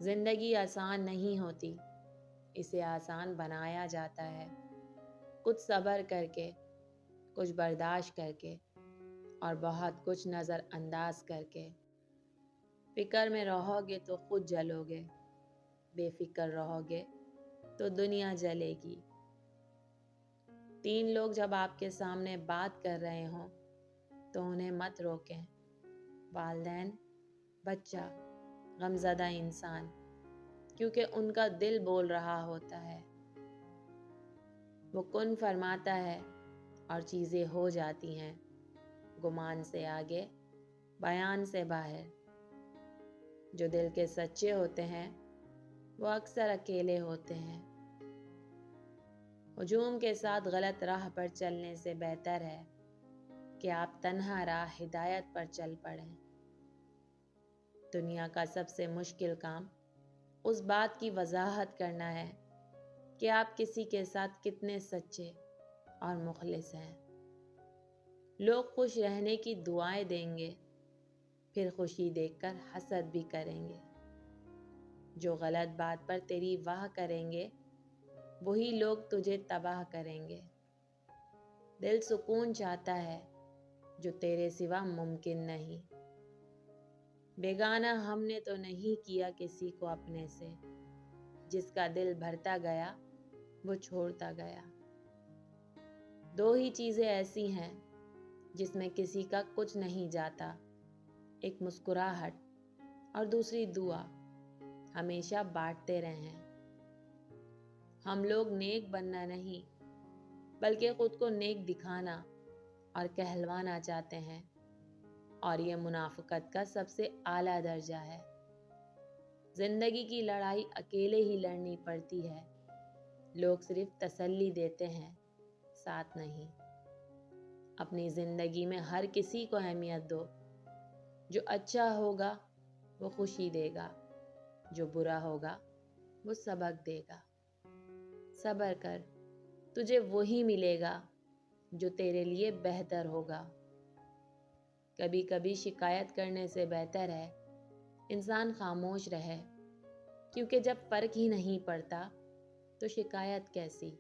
زندگی آسان نہیں ہوتی، اسے آسان بنایا جاتا ہے، کچھ صبر کر کے، کچھ برداشت کر کے اور بہت کچھ نظر انداز کر کے۔ فکر میں رہو گے تو خود جلو گے، بے فکر رہو گے تو دنیا جلے گی۔ 3 لوگ جب آپ کے سامنے بات کر رہے ہوں تو انہیں مت روکیں، والدین، بچہ، غمزدہ انسان، کیونکہ ان کا دل بول رہا ہوتا ہے۔ وہ کن فرماتا ہے اور چیزیں ہو جاتی ہیں، گمان سے آگے، بیان سے باہر۔ جو دل کے سچے ہوتے ہیں وہ اکثر اکیلے ہوتے ہیں۔ ہجوم کے ساتھ غلط راہ پر چلنے سے بہتر ہے کہ آپ تنہا راہ ہدایت پر چل پڑیں۔ دنیا کا سب سے مشکل کام اس بات کی وضاحت کرنا ہے کہ آپ کسی کے ساتھ کتنے سچے اور مخلص ہیں۔ لوگ خوش رہنے کی دعائیں دیں گے، پھر خوشی دیکھ کر حسد بھی کریں گے۔ جو غلط بات پر تیری واہ کریں گے، وہی لوگ تجھے تباہ کریں گے۔ دل سکون چاہتا ہے جو تیرے سوا ممکن نہیں۔ بیگانہ ہم نے تو نہیں کیا کسی کو اپنے سے، جس کا دل بھرتا گیا وہ چھوڑتا گیا۔ 2 ہی چیزیں ایسی ہیں جس میں کسی کا کچھ نہیں جاتا، ایک مسکراہٹ اور دوسری دعا۔ ہمیشہ بانٹتے رہیں۔ ہم لوگ نیک بننا نہیں بلکہ خود کو نیک دکھانا اور کہلوانا چاہتے ہیں، اور یہ منافقت کا سب سے اعلیٰ درجہ ہے۔ زندگی کی لڑائی اکیلے ہی لڑنی پڑتی ہے، لوگ صرف تسلی دیتے ہیں، ساتھ نہیں۔ اپنی زندگی میں ہر کسی کو اہمیت دو۔ جو اچھا ہوگا وہ خوشی دے گا، جو برا ہوگا وہ سبق دے گا۔ صبر کر، تجھے وہی ملے گا جو تیرے لیے بہتر ہوگا۔ کبھی کبھی شکایت کرنے سے بہتر ہے انسان خاموش رہے، کیونکہ جب فرق ہی نہیں پڑتا تو شکایت کیسی؟